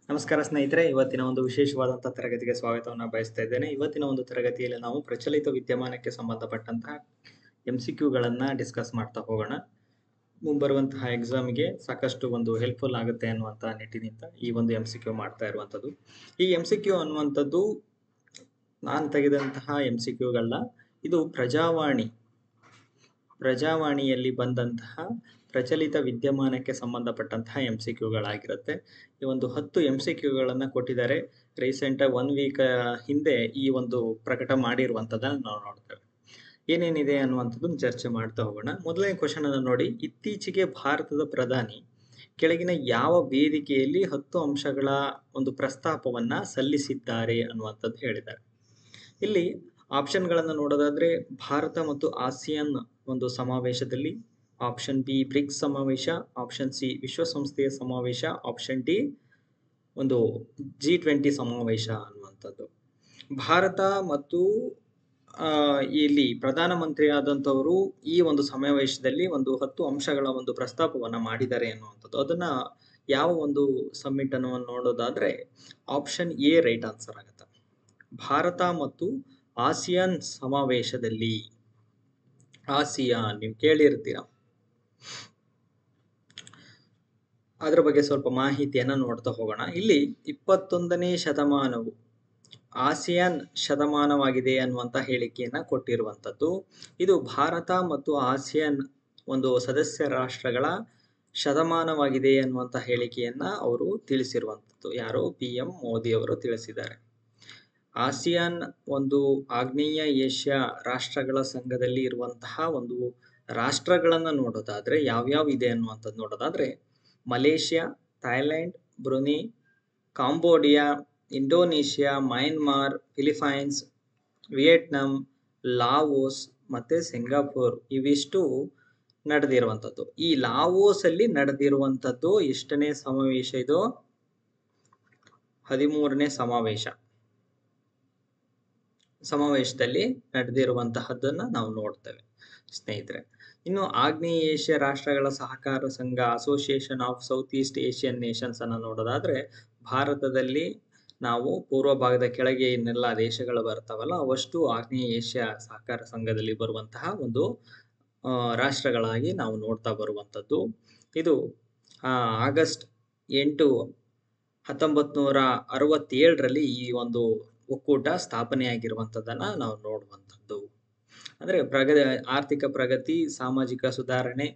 ನಮಸ್ಕಾರ ಸ್ನೇಹಿತರೆ, ಇವತ್ತಿನ ಒಂದು ವಿಶೇಷವಾದಂತಹ ತರಗತಿಗೆ ಸ್ವಾಗತವನ್ನು ಬಯಸ್ತಾ ಇದ್ದೇನೆ. ಇವತ್ತಿನ ಒಂದು ತರಗತಿಯಲ್ಲಿ ನಾವು ಪ್ರಚಲಿತ ವಿದ್ಯಮಾನಕ್ಕೆ ಸಂಬಂಧಪಟ್ಟಂತಹ MCQಗಳನ್ನ ಡಿಸ್ಕಸ್ ಮಾಡ್ತಾ ಹೋಗೋಣ. ಮುಂಬರುವಂತಹ ಎಕ್ಸಾಮ್ಗೆ ಸಾಕಷ್ಟು ಒಂದು ಹೆಲ್ಪ್ಫುಲ್ ಆಗುತ್ತೆ ಅನ್ನುವಂತಹ ನಿಟ್ಟಿನಿಂದ ಈ ಒಂದು MCQ ಮಾಡ್ತಾ ಇರುವಂತದ್ದು. ಈ MCQ ಅನ್ನುವಂಥದ್ದು ನಾನು ತೆಗೆದಂತಹ MCQಗಳನ್ನ ಇದು ಪ್ರಜಾವಾಣಿಯಲ್ಲಿ ಬಂದಂತಹ ಪ್ರಚಲಿತ ವಿದ್ಯಮಾನಕ್ಕೆ ಸಂಬಂಧಪಟ್ಟಂತಹ MCQಗಳಾಗಿರುತ್ತೆ. ಈ ಒಂದು 10 MCQಗಳನ್ನ ಕೊಟ್ಟಿದ್ದಾರೆ. ರೀಸೆಂಟ್ 1 ವೀಕ್ ಹಿಂದೆ ಈ ಒಂದು ಪ್ರಕಟ ಮಾಡಿರುವಂತದ್ದನ್ನು ನಾವು ನೋಡ್ತೇವೆ. ಏನೇನಿದೆ ಅನ್ನುವಂಥದ್ದನ್ನು ಚರ್ಚೆ ಮಾಡ್ತಾ ಹೋಗೋಣ. ಮೊದಲನೇ ಕ್ವಶನ್ ಅನ್ನು ನೋಡಿ. ಇತ್ತೀಚೆಗೆ ಭಾರತದ ಪ್ರಧಾನಿ ಕೆಳಗಿನ ಯಾವ ವೇದಿಕೆಯಲ್ಲಿ 10 ಅಂಶಗಳ ಒಂದು ಪ್ರಸ್ತಾಪವನ್ನ ಸಲ್ಲಿಸಿದ್ದಾರೆ ಅನ್ನುವಂಥದ್ದು ಹೇಳಿದ್ದಾರೆ. ಇಲ್ಲಿ ಆಪ್ಷನ್ಗಳನ್ನು ನೋಡೋದಾದ್ರೆ ಭಾರತ ಮತ್ತು ಆಸಿಯಾನ್ ಒಂದು ಸಮಾವೇಶದಲ್ಲಿ, ಆಪ್ಷನ್ ಬಿ ಬ್ರಿಕ್ಸ್ ಸಮಾವೇಶ, ಆಪ್ಷನ್ ಸಿ ವಿಶ್ವಸಂಸ್ಥೆಯ ಸಮಾವೇಶ, ಆಪ್ಷನ್ ಡಿ ಒಂದು G20 ಸಮಾವೇಶ ಅನ್ನುವಂಥದ್ದು. ಭಾರತ ಮತ್ತು ಇಲ್ಲಿ ಪ್ರಧಾನಮಂತ್ರಿ ಆದಂಥವರು ಈ ಒಂದು ಸಮಾವೇಶದಲ್ಲಿ ಒಂದು 10 ಅಂಶಗಳ ಒಂದು ಪ್ರಸ್ತಾಪವನ್ನ ಮಾಡಿದ್ದಾರೆ ಅನ್ನುವಂಥದ್ದು. ಅದನ್ನ ಯಾವ ಒಂದು ಸಮ್ಮಿಟ್ ಅನ್ನು ನೋಡೋದಾದ್ರೆ ಆಪ್ಷನ್ ಎ ರೈಟ್ ಆನ್ಸರ್ ಆಗುತ್ತೆ. ಭಾರತ ಮತ್ತು ಆಸಿಯಾನ್ ಸಮಾವೇಶದಲ್ಲಿ, ಆಸಿಯಾನ್ ನೀವು ಕೇಳಿರ್ತೀರ, ಅದರ ಬಗ್ಗೆ ಸ್ವಲ್ಪ ಮಾಹಿತಿಯನ್ನ ನೋಡ್ತಾ ಹೋಗೋಣ. ಇಲ್ಲಿ 21ನೇ ಶತಮಾನವು ಆಸಿಯಾನ್ ಶತಮಾನವಾಗಿದೆ ಅನ್ನುವಂತ ಹೇಳಿಕೆಯನ್ನ ಕೊಟ್ಟಿರುವಂತದ್ದು. ಇದು ಭಾರತ ಮತ್ತು ಆಸಿಯಾನ್ ಒಂದು ಸದಸ್ಯ ರಾಷ್ಟ್ರಗಳ ಶತಮಾನವಾಗಿದೆ ಅನ್ನುವಂತ ಹೇಳಿಕೆಯನ್ನ ಅವರು ತಿಳಿಸಿರುವಂತದ್ದು. ಯಾರು? PM ಮೋದಿ ಅವರು ತಿಳಿಸಿದ್ದಾರೆ. ಆಸಿಯಾನ್ ಒಂದು ಆಗ್ನೇಯ ಏಷ್ಯಾ ರಾಷ್ಟ್ರಗಳ ಸಂಘದಲ್ಲಿ ಇರುವಂತಹ ಒಂದು ರಾಷ್ಟ್ರಗಳನ್ನ ನೋಡೋದಾದ್ರೆ ಯಾವ್ಯಾವ ಇದೆ ಅನ್ನುವಂಥದ್ದು ನೋಡೋದಾದ್ರೆ Malaysia, Thailand, Brunei, Cambodia, Indonesia, Myanmar, Philippines, Vietnam, Laos ಮತ್ತೆ ಸಿಂಗಾಪುರ್ ಇವಿಷ್ಟು ನಡೆದಿರುವಂಥದ್ದು. ಈ ಲಾವೋಸ್ ಅಲ್ಲಿ ನಡೆದಿರುವಂಥದ್ದು ಎಷ್ಟನೇ ಸಮಾವೇಶ? ಇದು 13ನೇ ಸಮಾವೇಶದಲ್ಲಿ ನಡೆದಿರುವಂತಹದ್ದನ್ನ ನಾವು ನೋಡ್ತೇವೆ ಸ್ನೇಹಿತರೆ. ಇನ್ನು ಆಗ್ನೇಯ ಏಷ್ಯಾ ರಾಷ್ಟ್ರಗಳ ಸಹಕಾರ ಸಂಘ, association of south East Asian Nations ಅನ್ನ ನೋಡೋದಾದ್ರೆ ಭಾರತದಲ್ಲಿ ನಾವು ಪೂರ್ವ ಭಾಗದ ಕೆಳಗೆ ಇನ್ನೆಲ್ಲ ದೇಶಗಳು ಬರ್ತಾವಲ್ಲ ಅವಷ್ಟು ಆಗ್ನೇಯ ಏಷ್ಯಾ ಸಹಕಾರ ಸಂಘದಲ್ಲಿ ಬರುವಂತಹ ಒಂದು ರಾಷ್ಟ್ರಗಳಾಗಿ ನಾವು ನೋಡ್ತಾ ಬರುವಂತದ್ದು. ಇದು ಆಗಸ್ಟ್ 8, 1967ರಲ್ಲಿ ಈ ಒಂದು ಒಕ್ಕೂಟ ಸ್ಥಾಪನೆಯಾಗಿರುವಂತದ್ದನ್ನ ನಾವು ನೋಡುವಂಥದ್ದು. ಅಂದ್ರೆ ಆರ್ಥಿಕ ಪ್ರಗತಿ, ಸಾಮಾಜಿಕ ಸುಧಾರಣೆ,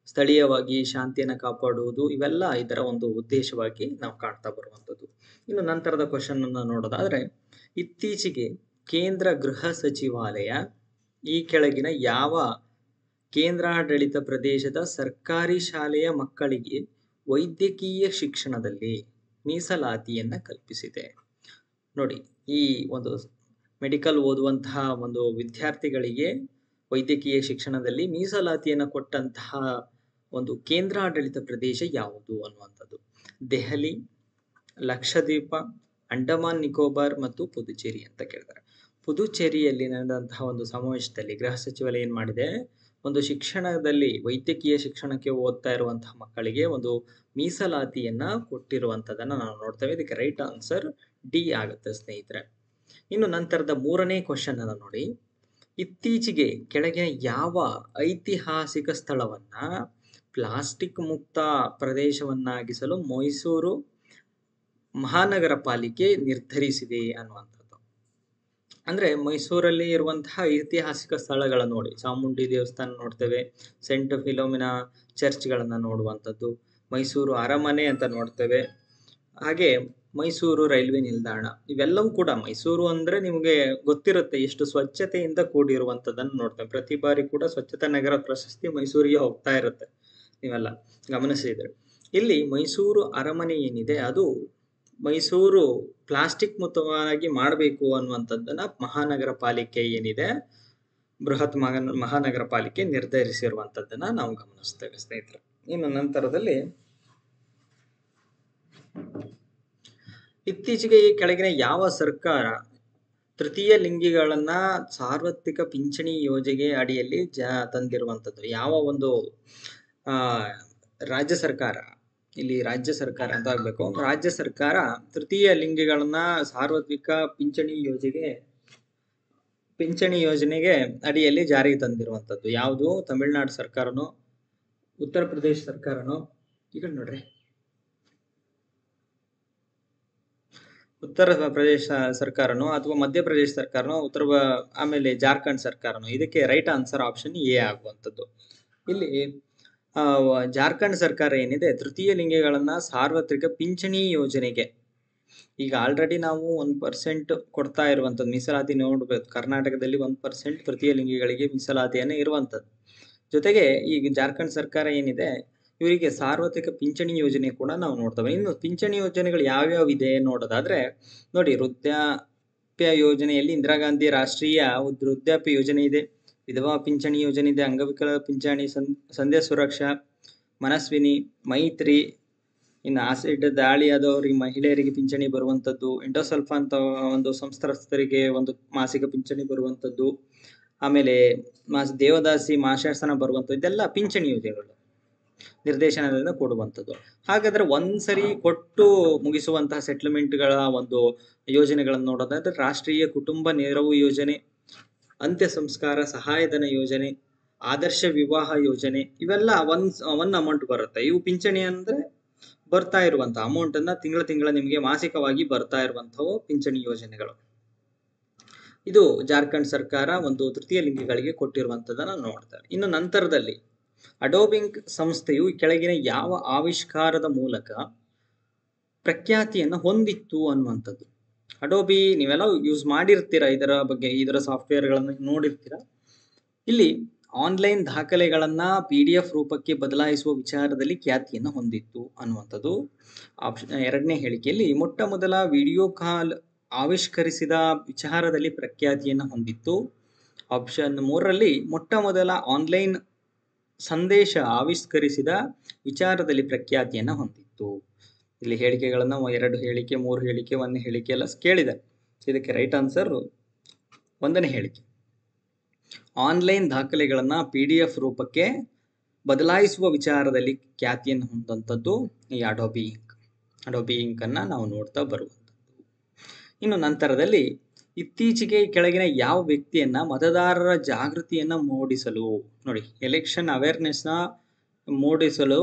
ಸ್ಥಳೀಯವಾಗಿ ಶಾಂತಿಯನ್ನ ಕಾಪಾಡುವುದು, ಇವೆಲ್ಲ ಇದರ ಒಂದು ಉದ್ದೇಶವಾಗಿ ನಾವು ಕಾಣ್ತಾ ಬರುವಂಥದ್ದು. ಇನ್ನು ನಂತರದ ಕ್ವಶನ್ ಅನ್ನ ನೋಡೋದಾದ್ರೆ ಇತ್ತೀಚೆಗೆ ಕೇಂದ್ರ ಗೃಹ ಸಚಿವಾಲಯ ಈ ಕೆಳಗಿನ ಯಾವ ಕೇಂದ್ರಾಡಳಿತ ಪ್ರದೇಶದ ಸರ್ಕಾರಿ ಶಾಲೆಯ ಮಕ್ಕಳಿಗೆ ವೈದ್ಯಕೀಯ ಶಿಕ್ಷಣದಲ್ಲಿ ಮೀಸಲಾತಿಯನ್ನ ಕಲ್ಪಿಸಿದೆ? ನೋಡಿ, ಈ ಒಂದು ಮೆಡಿಕಲ್ ಓದುವಂತಹ ಒಂದು ವಿದ್ಯಾರ್ಥಿಗಳಿಗೆ ವೈದ್ಯಕೀಯ ಶಿಕ್ಷಣದಲ್ಲಿ ಮೀಸಲಾತಿಯನ್ನ ಕೊಟ್ಟಂತಹ ಒಂದು ಕೇಂದ್ರಾಡಳಿತ ಪ್ರದೇಶ ಯಾವುದು ಅನ್ನುವಂಥದ್ದು. ದೆಹಲಿ, ಲಕ್ಷದ್ವೀಪ, ಅಂಡಮಾನ್ ನಿಕೋಬಾರ್ ಮತ್ತು ಪುದುಚೇರಿ ಅಂತ ಕೇಳಿದ್ದಾರೆ. ಪುದುಚೇರಿಯಲ್ಲಿ ನಡೆದಂತಹ ಒಂದು ಸಮಾವೇಶದಲ್ಲಿ ಗೃಹ ಸಚಿವಾಲಯ ಏನ್ ಮಾಡಿದೆ, ಒಂದು ಶಿಕ್ಷಣದಲ್ಲಿ ವೈದ್ಯಕೀಯ ಶಿಕ್ಷಣಕ್ಕೆ ಓದ್ತಾ ಇರುವಂತಹ ಮಕ್ಕಳಿಗೆ ಒಂದು ಮೀಸಲಾತಿಯನ್ನ ಕೊಟ್ಟಿರುವಂತದನ್ನ ನಾವು ನೋಡ್ತೇವೆ. ಇದಕ್ಕೆ ರೈಟ್ ಆನ್ಸರ್ ಡಿ ಆಗುತ್ತೆ ಸ್ನೇಹಿತರೆ. ಇನ್ನು ನಂತರದ 3ನೇ ಕ್ವಶನ್ ಅನ್ನ ನೋಡಿ. ಇತ್ತೀಚೆಗೆ ಕೆಳಗಿನ ಯಾವ ಐತಿಹಾಸಿಕ ಸ್ಥಳವನ್ನ ಪ್ಲಾಸ್ಟಿಕ್ ಮುಕ್ತ ಪ್ರದೇಶವನ್ನಾಗಿಸಲು ಮೈಸೂರು ಮಹಾನಗರ ಪಾಲಿಕೆ ನಿರ್ಧರಿಸಿದೆ ಅನ್ನುವಂಥದ್ದು. ಅಂದ್ರೆ ಮೈಸೂರಲ್ಲಿ ಇರುವಂತಹ ಐತಿಹಾಸಿಕ ಸ್ಥಳಗಳ ನೋಡಿ, ಚಾಮುಂಡಿ ದೇವಸ್ಥಾನ ನೋಡ್ತೇವೆ, ಸೆಂಟ್ ಫಿಲೋಮಿನಾ ಚರ್ಚ್ಗಳನ್ನ ನೋಡುವಂಥದ್ದು, ಮೈಸೂರು ಅರಮನೆ ಅಂತ ನೋಡ್ತೇವೆ, ಹಾಗೆ ಮೈಸೂರು ರೈಲ್ವೆ ನಿಲ್ದಾಣ, ಇವೆಲ್ಲವೂ ಕೂಡ ಮೈಸೂರು ಅಂದ್ರೆ ನಿಮಗೆ ಗೊತ್ತಿರುತ್ತೆ ಎಷ್ಟು ಸ್ವಚ್ಛತೆಯಿಂದ ಕೂಡಿರುವಂತದನ್ನು ನೋಡ್ತೇವೆ. ಪ್ರತಿ ಬಾರಿ ಕೂಡ ಸ್ವಚ್ಛತಾ ನಗರ ಪ್ರಶಸ್ತಿ ಮೈಸೂರಿಗೆ ಹೋಗ್ತಾ ಇರುತ್ತೆ, ನೀವೆಲ್ಲ ಗಮನಿಸಿದ್ರೆ. ಇಲ್ಲಿ ಮೈಸೂರು ಅರಮನೆ ಏನಿದೆ ಅದು ಮೈಸೂರು ಪ್ಲಾಸ್ಟಿಕ್ ಮುಕ್ತವಾಗಿ ಮಾಡಬೇಕು ಅನ್ನುವಂಥದ್ದನ್ನ ಮಹಾನಗರ ಪಾಲಿಕೆ ಏನಿದೆ, ಬೃಹತ್ ಮಹಾನಗರ ಪಾಲಿಕೆ ನಿರ್ಧರಿಸಿರುವಂತದ್ದನ್ನ ನಾವು ಗಮನಿಸ್ತೇವೆ ಸ್ನೇಹಿತರೆ. ಇನ್ನು ನಂತರದಲ್ಲಿ ಇತ್ತೀಚೆಗೆ ಈ ಕೆಳಗಿನ ಯಾವ ಸರ್ಕಾರ ತೃತೀಯ ಲಿಂಗಿಗಳನ್ನ ಸಾರ್ವತ್ರಿಕ ಪಿಂಚಣಿ ಯೋಜನೆ ಅಡಿಯಲ್ಲಿ ತಂದಿರುವಂತದ್ದು? ಯಾವ ಒಂದು ರಾಜ್ಯ ಸರ್ಕಾರ ಇಲ್ಲಿ ರಾಜ್ಯ ಸರ್ಕಾರ ಅಂತ ಆಗ್ಬೇಕು. ರಾಜ್ಯ ಸರ್ಕಾರ ತೃತೀಯ ಲಿಂಗಿಗಳನ್ನ ಸಾರ್ವತ್ರಿಕ ಪಿಂಚಣಿ ಯೋಜನೆಗೆ ಅಡಿಯಲ್ಲಿ ಜಾರಿಗೆ ತಂದಿರುವಂತದ್ದು. ಯಾವುದು? ತಮಿಳುನಾಡು ಸರ್ಕಾರನೋ, ಉತ್ತರ ಪ್ರದೇಶ ಸರ್ಕಾರನೋ, ಈಗ ನೋಡ್ರಿ, ಉತ್ತರ ಪ್ರದೇಶ ಸರ್ಕಾರನೋ ಅಥವಾ ಮಧ್ಯಪ್ರದೇಶ ಸರ್ಕಾರನೋ, ಆಮೇಲೆ ಜಾರ್ಖಂಡ್ ಸರ್ಕಾರನೋ. ಇದಕ್ಕೆ ರೈಟ್ ಆನ್ಸರ್ ಆಪ್ಷನ್ ಎ ಆಗುವಂಥದ್ದು. ಇಲ್ಲಿ ಜಾರ್ಖಂಡ್ ಸರ್ಕಾರ ಏನಿದೆ, ತೃತೀಯ ಲಿಂಗಿಗಳನ್ನ ಸಾರ್ವತ್ರಿಕ ಪಿಂಚಣಿ ಯೋಜನೆಗೆ ಈಗ ಆಲ್ರೆಡಿ ನಾವು 1% ಕೊಡ್ತಾ ಇರುವಂತದ್ದು ಮೀಸಲಾತಿ ನೋಡ್ಬೇಕು. ಕರ್ನಾಟಕದಲ್ಲಿ 1% ತೃತೀಯ ಲಿಂಗಿಗಳಿಗೆ ಮೀಸಲಾತಿಯನ್ನ ಇರುವಂತದ್ದು. ಜೊತೆಗೆ ಈಗ ಜಾರ್ಖಂಡ್ ಸರ್ಕಾರ ಏನಿದೆ, ಇವರಿಗೆ ಸಾರ್ವತ್ರಿಕ ಪಿಂಚಣಿ ಯೋಜನೆ ಕೂಡ ನಾವು ನೋಡ್ತೇವೆ. ಇನ್ನು ಪಿಂಚಣಿ ಯೋಜನೆಗಳು ಯಾವ್ಯಾವ ಇದೆ ನೋಡೋದಾದ್ರೆ ನೋಡಿ, ವೃದ್ಧಾಪ್ಯ ಯೋಜನೆಯಲ್ಲಿ ಇಂದಿರಾ ಗಾಂಧಿ ರಾಷ್ಟ್ರೀಯ ವೃದ್ಧಾಪ್ಯ ಯೋಜನೆ ಇದೆ, ವಿಧವಾ ಪಿಂಚಣಿ ಯೋಜನೆ ಇದೆ, ಅಂಗವಿಕಲ ಪಿಂಚಣಿ, ಸಂಧ್ಯಾ ಸುರಕ್ಷಾ, ಮನಸ್ವಿನಿ, ಮೈತ್ರಿ. ಇನ್ನು ಆಸಿಡ್ ದಾಳಿ ಆದವರಿಗೆ ಮಹಿಳೆಯರಿಗೆ ಪಿಂಚಣಿ ಬರುವಂತದ್ದು, ಇಂಡೋಸಲ್ಫಾ ಅಂತ ಒಂದು ಸಂತ್ರಸ್ತರಿಗೆ ಒಂದು ಮಾಸಿಕ ಪಿಂಚಣಿ ಬರುವಂತದ್ದು, ಆಮೇಲೆ ದೇವದಾಸಿ ಮಾಶಾಸನ ಬರುವಂತದ್ದು. ಇದೆಲ್ಲ ಪಿಂಚಣಿ ಯೋಜನೆಗಳು ನಿರ್ದೇಶನದಿಂದ ಕೊಡುವಂಥದ್ದು. ಹಾಗಾದ್ರೆ ಒಂದ್ಸರಿ ಕೊಟ್ಟು ಮುಗಿಸುವಂತಹ ಸೆಟ್ಲ್ಮೆಂಟ್ಗಳ ಒಂದು ಯೋಜನೆಗಳನ್ನು ನೋಡೋದಾದ್ರೆ ರಾಷ್ಟ್ರೀಯ ಕುಟುಂಬ ನೆರವು ಯೋಜನೆ, ಅಂತ್ಯ ಸಂಸ್ಕಾರ ಸಹಾಯಧನ ಯೋಜನೆ, ಆದರ್ಶ ವಿವಾಹ ಯೋಜನೆ, ಇವೆಲ್ಲ ಒನ್ ಅಮೌಂಟ್ ಬರುತ್ತೆ. ಇವು ಪಿಂಚಣಿ ಅಂದ್ರೆ ಬರ್ತಾ ಇರುವಂತಹ ಅಮೌಂಟ್ ಅನ್ನ ತಿಂಗಳ ನಿಮಗೆ ಮಾಸಿಕವಾಗಿ ಬರ್ತಾ ಇರುವಂತಹ ಪಿಂಚಣಿ ಯೋಜನೆಗಳು. ಇದು ಜಾರ್ಖಂಡ್ ಸರ್ಕಾರ ಒಂದು ತೃತೀಯ ಲಿಂಗಿಗಳಿಗೆ ಕೊಟ್ಟಿರುವಂತದನ್ನ ನೋಡ್ತಾರೆ. ಇನ್ನು ನಂತರದಲ್ಲಿ ಅಡೋಬಿಂಗ್ ಸಂಸ್ಥೆಯು ಕೆಳಗಿನ ಯಾವ ಆವಿಷ್ಕಾರದ ಮೂಲಕ ಪ್ರಖ್ಯಾತಿಯನ್ನು ಹೊಂದಿತ್ತು ಅನ್ನುವಂಥದ್ದು. ಅಡೋಬಿ ನೀವೆಲ್ಲ ಯೂಸ್ ಮಾಡಿರ್ತೀರಾ, ಇದರ ಸಾಫ್ಟ್ವೇರ್ಗಳನ್ನು ನೋಡಿರ್ತೀರಾ. ಇಲ್ಲಿ ಆನ್ಲೈನ್ ದಾಖಲೆಗಳನ್ನ PDF ರೂಪಕ್ಕೆ ಬದಲಾಯಿಸುವ ವಿಚಾರದಲ್ಲಿ ಖ್ಯಾತಿಯನ್ನು ಹೊಂದಿತ್ತು ಅನ್ನುವಂಥದ್ದು. ಎರಡನೇ ಹೇಳಿಕೆಯಲ್ಲಿ ಮೊಟ್ಟ ಮೊದಲ ವಿಡಿಯೋ ಕಾಲ್ ಆವಿಷ್ಕರಿಸಿದ ವಿಚಾರದಲ್ಲಿ ಪ್ರಖ್ಯಾತಿಯನ್ನು ಹೊಂದಿತ್ತು. ಆಪ್ಷನ್ 3ರಲ್ಲಿ ಮೊಟ್ಟ ಮೊದಲ ಆನ್ಲೈನ್ ಸಂದೇಶ ಆವಿಷ್ಕರಿಸಿದ ವಿಚಾರದಲ್ಲಿ ಪ್ರಖ್ಯಾತಿಯನ್ನು ಹೊಂದಿತ್ತು. ಇಲ್ಲಿ ಹೇಳಿಕೆಗಳನ್ನ 2 ಹೇಳಿಕೆ, 3 ಹೇಳಿಕೆ, 1 ಹೇಳಿಕೆ ಎಲ್ಲ ಕೇಳಿದೆ. ಇದಕ್ಕೆ ರೈಟ್ ಆನ್ಸರ್ 1ನೇ ಹೇಳಿಕೆ. ಆನ್ಲೈನ್ ದಾಖಲೆಗಳನ್ನ PDF ರೂಪಕ್ಕೆ ಬದಲಾಯಿಸುವ ವಿಚಾರದಲ್ಲಿ ಖ್ಯಾತಿಯನ್ನು ಹೊಂದಂಥದ್ದು ಈ ಅಡೋಬಿ ಇಂಕ್ ಅನ್ನ ನಾವು ನೋಡ್ತಾ ಬರುವಂಥದ್ದು. ಇನ್ನು ನಂತರದಲ್ಲಿ ಇತ್ತೀಚೆಗೆ ಕೆಳಗಿನ ಯಾವ ವ್ಯಕ್ತಿಯನ್ನ ಮತದಾರರ ಜಾಗೃತಿಯನ್ನ ಮೂಡಿಸಲು, ನೋಡಿ, ಎಲೆಕ್ಷನ್ ಅವೇರ್ನೆಸ್ ನ ಮೂಡಿಸಲು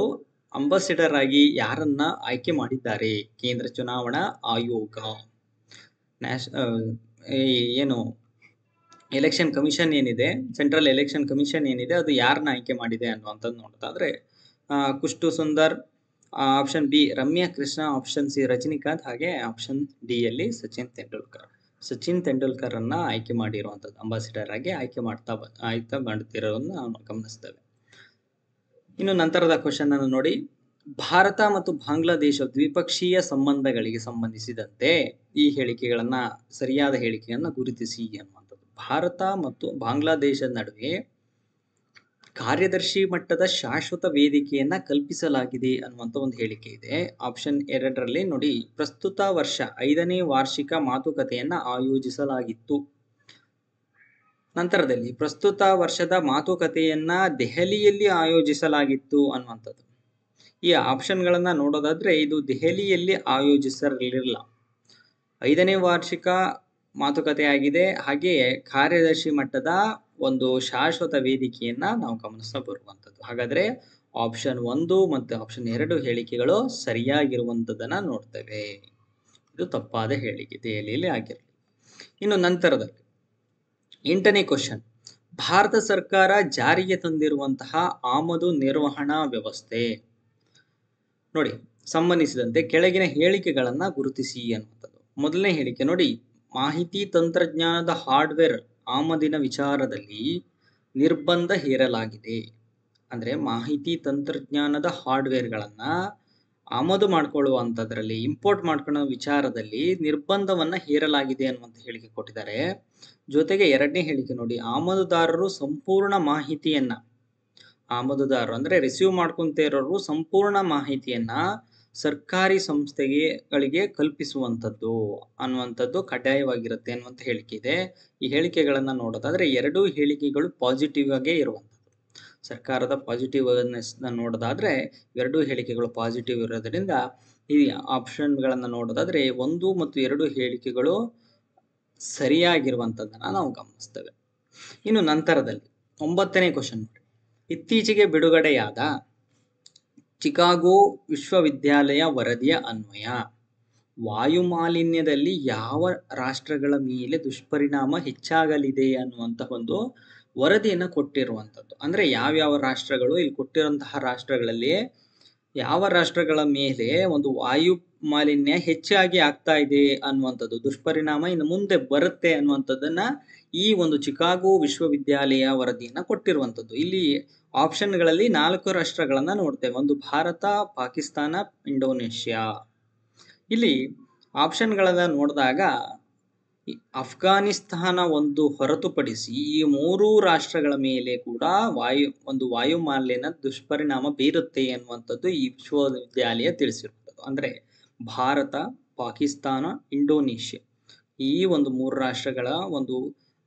ಅಂಬಾಸಿಡರ್ ಆಗಿ ಯಾರನ್ನ ಆಯ್ಕೆ ಮಾಡಿದ್ದಾರೆ? ಕೇಂದ್ರ ಚುನಾವಣಾ ಆಯೋಗ, ಏನು ಎಲೆಕ್ಷನ್ ಕಮಿಷನ್ ಏನಿದೆ, ಸೆಂಟ್ರಲ್ ಎಲೆಕ್ಷನ್ ಕಮಿಷನ್ ಏನಿದೆ, ಅದು ಯಾರನ್ನ ಆಯ್ಕೆ ಮಾಡಿದೆ ಅನ್ನುವಂಥದ್ದು ನೋಡೋದಾದ್ರೆ Khushbu Sundar, option B Ramya Krishna, option C Rajinikanth, ಹಾಗೆ ಆಪ್ಷನ್ ಡಿ ಯಲ್ಲಿ ಸಚಿನ್ ತೆಂಡೂಲ್ಕರ್ ಅನ್ನ ಆಯ್ಕೆ ಮಾಡಿರುವಂತದ್ದು, ಅಂಬಾಸಿಡರ್ ಆಗಿ ಆಯ್ಕೆ ಮಾಡ್ತಿರೋದನ್ನ ನಾವು ಗಮನಿಸ್ತೇವೆ. ಇನ್ನು ನಂತರದ ಕ್ವಶನ್ ಅನ್ನು ನೋಡಿ, ಭಾರತ ಮತ್ತು ಬಾಂಗ್ಲಾದೇಶ ದ್ವಿಪಕ್ಷೀಯ ಸಂಬಂಧಗಳಿಗೆ ಸಂಬಂಧಿಸಿದಂತೆ ಈ ಹೇಳಿಕೆಗಳನ್ನ ಸರಿಯಾದ ಹೇಳಿಕೆಯನ್ನ ಗುರುತಿಸಿ ಅನ್ನುವಂಥದ್ದು. ಭಾರತ ಮತ್ತು ಬಾಂಗ್ಲಾದೇಶದ ನಡುವೆ ಕಾರ್ಯದರ್ಶಿ ಮಟ್ಟದ ಶಾಶ್ವತ ವೇದಿಕೆಯನ್ನ ಕಲ್ಪಿಸಲಾಗಿದೆ ಅನ್ನುವಂಥ ಒಂದು ಹೇಳಿಕೆ ಇದೆ. ಆಪ್ಷನ್ 2ರಲ್ಲಿ ನೋಡಿ, ಪ್ರಸ್ತುತ ವರ್ಷ 5ನೇ ವಾರ್ಷಿಕ ಮಾತುಕತೆಯನ್ನ ಆಯೋಜಿಸಲಾಗಿತ್ತು. ನಂತರದಲ್ಲಿ ಪ್ರಸ್ತುತ ವರ್ಷದ ಮಾತುಕತೆಯನ್ನ ದೆಹಲಿಯಲ್ಲಿ ಆಯೋಜಿಸಲಾಗಿತ್ತು ಅನ್ನುವಂಥದ್ದು. ಈ ಆಪ್ಷನ್ಗಳನ್ನ ನೋಡೋದಾದ್ರೆ ಇದು ದೆಹಲಿಯಲ್ಲಿ ಆಯೋಜಿಸಿರಲಿಲ್ಲ. 5ನೇ ವಾರ್ಷಿಕ ಮಾತುಕತೆ ಆಗಿದೆ, ಹಾಗೆಯೇ ಕಾರ್ಯದರ್ಶಿ ಮಟ್ಟದ ಒಂದು ಶಾಶ್ವತ ವೇದಿಕೆಯನ್ನ ನಾವು ಗಮನಿಸ್ತಾ ಬರುವಂಥದ್ದು. ಹಾಗಾದ್ರೆ ಆಪ್ಷನ್ 1 ಮತ್ತು ಆಪ್ಷನ್ 2 ಹೇಳಿಕೆಗಳು ಸರಿಯಾಗಿರುವಂಥದ್ದನ್ನ ನೋಡ್ತೇವೆ. ಇದು ತಪ್ಪಾದ ಹೇಳಿಕೆ, ದೆಹಲಿಯಲ್ಲಿ ಆಗಿರಲಿ. ಇನ್ನು ನಂತರದಲ್ಲಿ 8ನೇ ಕ್ವಶನ್, ಭಾರತ ಸರ್ಕಾರ ಜಾರಿಗೆ ತಂದಿರುವಂತಹ ಆಮದು ನಿರ್ವಹಣಾ ವ್ಯವಸ್ಥೆ ನೋಡಿ ಸಂಬಂಧಿಸಿದಂತೆ ಕೆಳಗಿನ ಹೇಳಿಕೆಗಳನ್ನ ಗುರುತಿಸಿ ಅನ್ನುವಂಥದ್ದು. ಮೊದಲನೇ ಹೇಳಿಕೆ ನೋಡಿ, ಮಾಹಿತಿ ತಂತ್ರಜ್ಞಾನದ ಹಾರ್ಡ್ವೇರ್ ಆಮದಿನ ವಿಚಾರದಲ್ಲಿ ನಿರ್ಬಂಧ ಹೇರಲಾಗಿದೆ. ಅಂದ್ರೆ ಮಾಹಿತಿ ತಂತ್ರಜ್ಞಾನದ ಹಾರ್ಡ್ವೇರ್ಗಳನ್ನ ಆಮದು ಮಾಡ್ಕೊಳ್ಳುವಂಥದ್ರಲ್ಲಿ, ಇಂಪೋರ್ಟ್ ಮಾಡ್ಕೊಳ್ಳೋ ವಿಚಾರದಲ್ಲಿ ನಿರ್ಬಂಧವನ್ನ ಹೇರಲಾಗಿದೆ ಅನ್ನುವಂಥ ಹೇಳಿಕೆ ಕೊಟ್ಟಿದ್ದಾರೆ. ಜೊತೆಗೆ 2ನೇ ಹೇಳಿಕೆ ನೋಡಿ, ಆಮದುದಾರರು ಸಂಪೂರ್ಣ ಮಾಹಿತಿಯನ್ನ, ಆಮದುದಾರರು ಅಂದ್ರೆ ರಿಸೀವ್ ಮಾಡ್ಕೊಂತ ಇರೋರು ಸಂಪೂರ್ಣ ಮಾಹಿತಿಯನ್ನ ಸರ್ಕಾರಿ ಸಂಸ್ಥೆಗಳಿಗೆ ಕಲ್ಪಿಸುವಂಥದ್ದು ಅನ್ನುವಂಥದ್ದು ಕಡ್ಡಾಯವಾಗಿರುತ್ತೆ ಅನ್ನುವಂಥ ಹೇಳಿಕೆ ಇದೆ. ಈ ಹೇಳಿಕೆಗಳನ್ನ ನೋಡೋದಾದ್ರೆ 2 ಹೇಳಿಕೆಗಳು ಪಾಸಿಟಿವ್ ಆಗೇ ಇರುವಂಥದ್ದು. ಸರ್ಕಾರದ ಪಾಸಿಟಿವ್ ನೋಡೋದಾದ್ರೆ ಎರಡೂ ಹೇಳಿಕೆಗಳು ಪಾಸಿಟಿವ್ ಇರೋದ್ರಿಂದ ಈ ಆಪ್ಷನ್ಗಳನ್ನು ನೋಡೋದಾದ್ರೆ 1 ಮತ್ತು 2 ಹೇಳಿಕೆಗಳು ಸರಿಯಾಗಿರುವಂಥದ್ದನ್ನು ನಾವು ಗಮನಿಸ್ತೇವೆ. ಇನ್ನು ನಂತರದಲ್ಲಿ 9ನೇ ಕ್ವಶನ್ ನೋಡಿ. ಇತ್ತೀಚೆಗೆ ಬಿಡುಗಡೆಯಾದ ಚಿಕಾಗೋ ವಿಶ್ವವಿದ್ಯಾಲಯ ವರದಿಯ ಅನ್ವಯ ವಾಯುಮಾಲಿನ್ಯದಲ್ಲಿ ಯಾವ ರಾಷ್ಟ್ರಗಳ ಮೇಲೆ ದುಷ್ಪರಿಣಾಮ ಹೆಚ್ಚಾಗಲಿದೆ ಅನ್ನುವಂತಹ ಒಂದು ವರದಿಯನ್ನು ಕೊಟ್ಟಿರುವಂಥದ್ದು. ಅಂದರೆ ಯಾವ್ಯಾವ ರಾಷ್ಟ್ರಗಳು, ಇಲ್ಲಿ ಕೊಟ್ಟಿರುವಂತಹ ರಾಷ್ಟ್ರಗಳಲ್ಲಿ ಯಾವ ರಾಷ್ಟ್ರಗಳ ಮೇಲೆ ಒಂದು ವಾಯು ಮಾಲಿನ್ಯ ಹೆಚ್ಚಾಗಿ ಆಗ್ತಾ ಇದೆ ಅನ್ನುವಂಥದ್ದು, ದುಷ್ಪರಿಣಾಮ ಇನ್ನು ಮುಂದೆ ಬರುತ್ತೆ ಅನ್ನುವಂಥದ್ದನ್ನ ಈ ಒಂದು ಚಿಕಾಗೋ ವಿಶ್ವವಿದ್ಯಾಲಯ ವರದಿಯನ್ನ ಕೊಟ್ಟಿರುವಂಥದ್ದು. ಇಲ್ಲಿ ಆಪ್ಷನ್ಗಳಲ್ಲಿ 4 ರಾಷ್ಟ್ರಗಳನ್ನ ನೋಡ್ತೇವೆ. ಒಂದು ಭಾರತ, ಪಾಕಿಸ್ತಾನ, ಇಂಡೋನೇಷ್ಯಾ. ಇಲ್ಲಿ ಆಪ್ಷನ್ಗಳನ್ನ ನೋಡಿದಾಗ ಅಫ್ಘಾನಿಸ್ತಾನ ಒಂದು ಹೊರತುಪಡಿಸಿ ಈ 3 ರಾಷ್ಟ್ರಗಳ ಮೇಲೆ ಕೂಡ ವಾಯು ಮಾಲಿನ್ಯ ದುಷ್ಪರಿಣಾಮ ಬೀರುತ್ತೆ ಅನ್ನುವಂಥದ್ದು ಈ ವಿಶ್ವವಿದ್ಯಾಲಯ ತಿಳಿಸಿರುವಂಥದ್ದು. ಅಂದ್ರೆ ಭಾರತ, ಪಾಕಿಸ್ತಾನ, ಇಂಡೋನೇಷ್ಯಾ ಈ ಒಂದು 3 ರಾಷ್ಟ್ರಗಳ ಒಂದು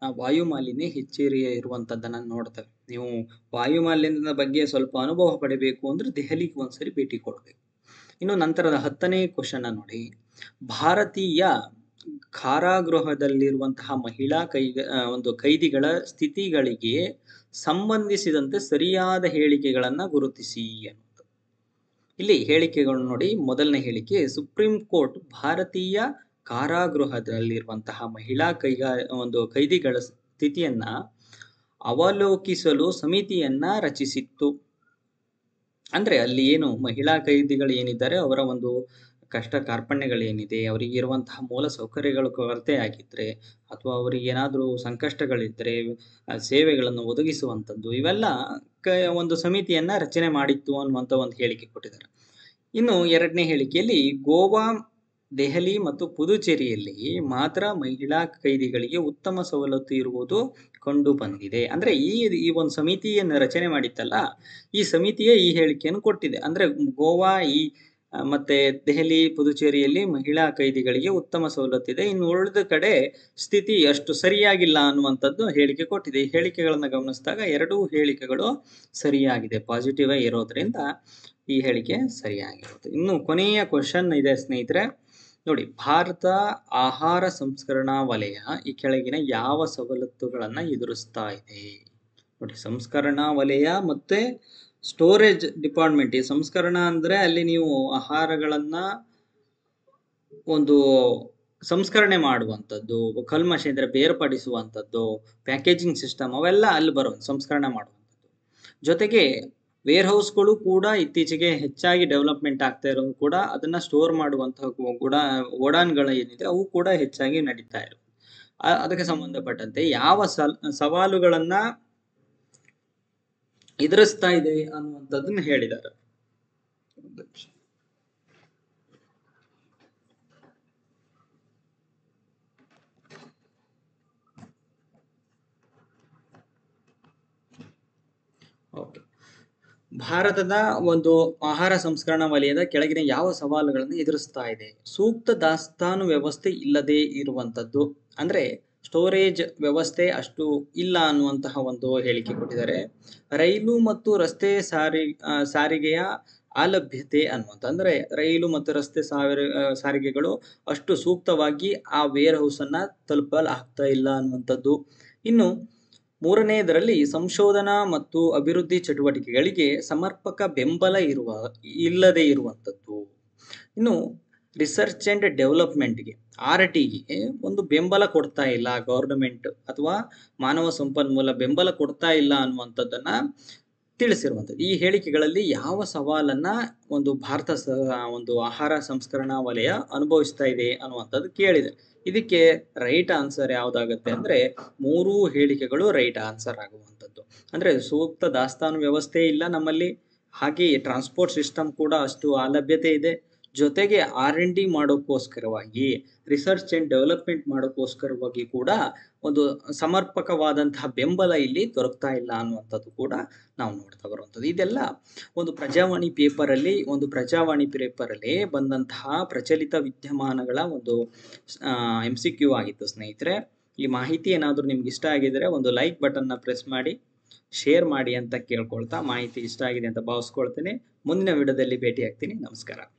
ವಾಯು ಮಾಲಿನ್ಯ ಹೆಚ್ಚೇರಿ ಇರುವಂತದ್ದನ್ನ ನೋಡ್ತೇವೆ. ನೀವು ವಾಯು ಮಾಲಿನ್ಯದ ಬಗ್ಗೆ ಸ್ವಲ್ಪ ಅನುಭವ ಪಡಿಬೇಕು ಅಂದ್ರೆ ದೆಹಲಿಗೆ ಒಂದ್ಸರಿ ಭೇಟಿ ಕೊಡಬೇಕು. ಇನ್ನು ನಂತರದ 10ನೇ ಕ್ವಶನ್ ನೋಡಿ. ಭಾರತೀಯ ಕಾರಾಗೃಹದಲ್ಲಿರುವಂತಹ ಮಹಿಳಾ ಕೈದಿಗಳ ಸ್ಥಿತಿಗಳಿಗೆ ಸಂಬಂಧಿಸಿದಂತೆ ಸರಿಯಾದ ಹೇಳಿಕೆಗಳನ್ನ ಗುರುತಿಸಿ ಅನ್ನೋದು. ಇಲ್ಲಿ ಹೇಳಿಕೆಗಳು ನೋಡಿ. ಮೊದಲನೇ ಹೇಳಿಕೆ, ಸುಪ್ರೀಂ ಕೋರ್ಟ್ ಭಾರತೀಯ ಕಾರಾಗೃಹದಲ್ಲಿರುವಂತಹ ಮಹಿಳಾ ಕೈದಿಗಳ ಸ್ಥಿತಿಯನ್ನ ಅವಲೋಕಿಸಲು ಸಮಿತಿಯನ್ನ ರಚಿಸಿತ್ತು. ಅಂದ್ರೆ ಅಲ್ಲಿ ಏನು ಮಹಿಳಾ ಕೈದಿಗಳು ಏನಿದ್ದಾರೆ ಅವರ ಒಂದು ಕಷ್ಟ ಕಾರ್ಪಣ್ಯಗಳೇನಿದೆ, ಅವರಿಗೆ ಇರುವಂತಹ ಮೂಲ ಸೌಕರ್ಯಗಳು ಕೊರತೆ ಆಗಿದ್ರೆ ಅಥವಾ ಅವರಿಗೆ ಏನಾದರೂ ಸಂಕಷ್ಟಗಳಿದ್ರೆ ಸೇವೆಗಳನ್ನು ಒದಗಿಸುವಂಥದ್ದು, ಇವೆಲ್ಲ ಒಂದು ಸಮಿತಿಯನ್ನ ರಚನೆ ಮಾಡಿತ್ತು ಅನ್ನುವಂಥ ಒಂದು ಹೇಳಿಕೆ ಕೊಟ್ಟಿದ್ದಾರೆ. ಇನ್ನು 2ನೇ ಹೇಳಿಕೆಯಲ್ಲಿ ಗೋವಾ, ದೆಹಲಿ ಮತ್ತು ಪುದುಚೇರಿಯಲ್ಲಿ ಮಾತ್ರ ಮಹಿಳಾ ಕೈದಿಗಳಿಗೆ ಉತ್ತಮ ಸವಲತ್ತು ಇರುವುದು ಕಂಡು ಬಂದಿದೆ. ಅಂದ್ರೆ ಈ ಒಂದು ಸಮಿತಿಯನ್ನು ರಚನೆ ಮಾಡಿತ್ತಲ್ಲ, ಈ ಸಮಿತಿಯೇ ಈ ಹೇಳಿಕೆಯನ್ನು ಕೊಟ್ಟಿದೆ. ಅಂದ್ರೆ ಗೋವಾ ಮತ್ತೆ ದೆಹಲಿ, ಪುದುಚೇರಿಯಲ್ಲಿ ಮಹಿಳಾ ಕೈದಿಗಳಿಗೆ ಉತ್ತಮ ಸವಲತ್ತಿದೆ, ಇನ್ನು ಉಳಿದ ಕಡೆ ಸ್ಥಿತಿ ಅಷ್ಟು ಸರಿಯಾಗಿಲ್ಲ ಅನ್ನುವಂಥದ್ದು ಹೇಳಿಕೆ ಕೊಟ್ಟಿದೆ. ಈ ಹೇಳಿಕೆಗಳನ್ನ ಗಮನಿಸಿದಾಗ 2 ಹೇಳಿಕೆಗಳು ಸರಿಯಾಗಿದೆ, ಪಾಸಿಟಿವ್ ಇರೋದ್ರಿಂದ ಈ ಹೇಳಿಕೆ ಸರಿಯಾಗಿರುತ್ತೆ. ಇನ್ನು ಕೊನೆಯ ಕ್ವಶನ್ ಇದೆ ಸ್ನೇಹಿತರೆ ನೋಡಿ. ಭಾರತ ಆಹಾರ ಸಂಸ್ಕರಣಾ ವಲಯ ಈ ಕೆಳಗಿನ ಯಾವ ಸವಲತ್ತುಗಳನ್ನ ಎದುರಿಸ್ತಾ ಇದೆ ನೋಡಿ. ಸಂಸ್ಕರಣಾ ವಲಯ ಮತ್ತೆ ಸ್ಟೋರೇಜ್ ಡಿಪಾರ್ಟ್ಮೆಂಟ್. ಈ ಸಂಸ್ಕರಣಾ ಅಂದ್ರೆ ಅಲ್ಲಿ ನೀವು ಆಹಾರಗಳನ್ನ ಒಂದು ಸಂಸ್ಕರಣೆ ಮಾಡುವಂಥದ್ದು, ಕಲ್ಮಶ ಇದ್ರೆ ಬೇರ್ಪಡಿಸುವಂಥದ್ದು, ಪ್ಯಾಕೇಜಿಂಗ್ ಸಿಸ್ಟಮ್ ಅವೆಲ್ಲ ಅಲ್ಲಿ ಸಂಸ್ಕರಣೆ ಮಾಡುವಂಥದ್ದು. ಜೊತೆಗೆ ವೇರ್ ಹೌಸ್ಗಳು ಕೂಡ ಇತ್ತೀಚೆಗೆ ಹೆಚ್ಚಾಗಿ ಡೆವಲಪ್ಮೆಂಟ್ ಆಗ್ತಾ ಇರೋದು ಕೂಡ ಅದನ್ನ ಸ್ಟೋರ್ ಮಾಡುವಂತಹ ಗೋಡಾನ್ಗಳು ಏನಿದೆ ಅವು ಕೂಡ ಹೆಚ್ಚಾಗಿ ನಡೀತಾ ಇರೋದು. ಅದಕ್ಕೆ ಸಂಬಂಧಪಟ್ಟಂತೆ ಯಾವ ಸವಾಲುಗಳನ್ನ ಎದುರಿಸ್ತಾ ಇದೆ ಅನ್ನುವಂಥದ್ದನ್ನ ಹೇಳಿದ್ದಾರೆ. ಓಕೆ, ಭಾರತದ ಒಂದು ಆಹಾರ ಸಂಸ್ಕರಣಾ ವಲಯದ ಕೆಳಗಿನ ಯಾವ ಸವಾಲುಗಳನ್ನು ಎದುರಿಸ್ತಾ ಇದೆ? ಸೂಕ್ತ ದಾಸ್ತಾನು ವ್ಯವಸ್ಥೆ ಇಲ್ಲದೆ ಇರುವಂತದ್ದು, ಅಂದ್ರೆ ಸ್ಟೋರೇಜ್ ವ್ಯವಸ್ಥೆ ಅಷ್ಟು ಇಲ್ಲ ಅನ್ನುವಂತಹ ಒಂದು ಹೇಳಿಕೆ ಕೊಟ್ಟಿದ್ದಾರೆ. ರೈಲು ಮತ್ತು ರಸ್ತೆ ಸಾರಿಗೆಯ ಅಲಭ್ಯತೆ ಅನ್ನುವಂಥ, ಅಂದ್ರೆ ರೈಲು ಮತ್ತು ರಸ್ತೆ ಸಾರಿಗೆಗಳು ಅಷ್ಟು ಸೂಕ್ತವಾಗಿ ಆ ವೇರ್ ಹೌಸ್ ಅನ್ನ ತಲುಪಲಾಗ್ತಾ ಇಲ್ಲ ಅನ್ನುವಂಥದ್ದು. ಇನ್ನು 3ನೇದರಲ್ಲಿ ಸಂಶೋಧನಾ ಮತ್ತು ಅಭಿವೃದ್ಧಿ ಚಟುವಟಿಕೆಗಳಿಗೆ ಸಮರ್ಪಕ ಬೆಂಬಲ ಇಲ್ಲದೆ ಇರುವಂಥದ್ದು. ಇನ್ನು ರಿಸರ್ಚ್ ಅಂಡ್ ಡೆವಲಪ್ಮೆಂಟ್ಗೆ RTಗೆ ಒಂದು ಬೆಂಬಲ ಕೊಡ್ತಾ ಇಲ್ಲ ಗವರ್ನಮೆಂಟ್ ಅಥವಾ ಮಾನವ ಸಂಪನ್ಮೂಲ ಬೆಂಬಲ ಕೊಡ್ತಾ ಇಲ್ಲ ಅನ್ನುವಂಥದ್ದನ್ನ ತಿಳಿಸಿರುವಂಥದ್ದು. ಈ ಹೇಳಿಕೆಗಳಲ್ಲಿ ಯಾವ ಸವಾಲನ್ನ ಒಂದು ಭಾರತ ಒಂದು ಆಹಾರ ಸಂಸ್ಕರಣಾ ವಲಯ ಅನುಭವಿಸ್ತಾ ಇದೆ ಅನ್ನುವಂಥದ್ದು ಕೇಳಿದೆ. ಇದಕ್ಕೆ ರೈಟ್ ಆನ್ಸರ್ ಯಾವ್ದಾಗತ್ತೆ ಅಂದ್ರೆ 3 ಹೇಳಿಕೆಗಳು ರೈಟ್ ಆನ್ಸರ್ ಆಗುವಂಥದ್ದು. ಅಂದ್ರೆ ಸೂಕ್ತ ದಾಸ್ತಾನು ವ್ಯವಸ್ಥೆ ಇಲ್ಲ ನಮ್ಮಲ್ಲಿ, ಹಾಗೆ ಟ್ರಾನ್ಸ್ಪೋರ್ಟ್ ಸಿಸ್ಟಮ್ ಕೂಡ ಅಷ್ಟು ಅಲಭ್ಯತೆ ಇದೆ, ಜೊತೆಗೆ R&D ಮಾಡೋಕ್ಕೋಸ್ಕರವಾಗಿ, ರಿಸರ್ಚ್ ಅಂಡ್ ಡೆವಲಪ್ಮೆಂಟ್ ಮಾಡೋಕ್ಕೋಸ್ಕರವಾಗಿ ಕೂಡ ಒಂದು ಸಮರ್ಪಕವಾದಂತಹ ಬೆಂಬಲ ಇಲ್ಲಿ ದೊರಕ್ತಾ ಇಲ್ಲ ಅನ್ನುವಂಥದ್ದು ಕೂಡ ನಾವು ನೋಡ್ತಾ ಬರುವಂಥದ್ದು. ಇದೆಲ್ಲ ಒಂದು ಪ್ರಜಾವಾಣಿ ಪೇಪರಲ್ಲಿ ಬಂದಂತಹ ಪ್ರಚಲಿತ ವಿದ್ಯಮಾನಗಳ ಒಂದು MCQ ಆಗಿತ್ತು ಸ್ನೇಹಿತರೆ. ಈ ಮಾಹಿತಿ ಏನಾದರೂ ನಿಮ್ಗೆ ಇಷ್ಟ ಆಗಿದ್ರೆ ಒಂದು ಲೈಕ್ ಬಟನ್ನ ಪ್ರೆಸ್ ಮಾಡಿ. ಶೇರ್ ಮಾಡಿ ಅಂತ ಕೇಳ್ಕೊಳ್ತಾ, ಮಾಹಿತಿ ಇಷ್ಟ ಆಗಿದೆ ಅಂತ ಭಾವಿಸ್ಕೊಳ್ತೇನೆ. ಮುಂದಿನ ವಿಡಿಯೋದಲ್ಲಿ ಭೇಟಿ ಆಗ್ತೀನಿ. ನಮಸ್ಕಾರ.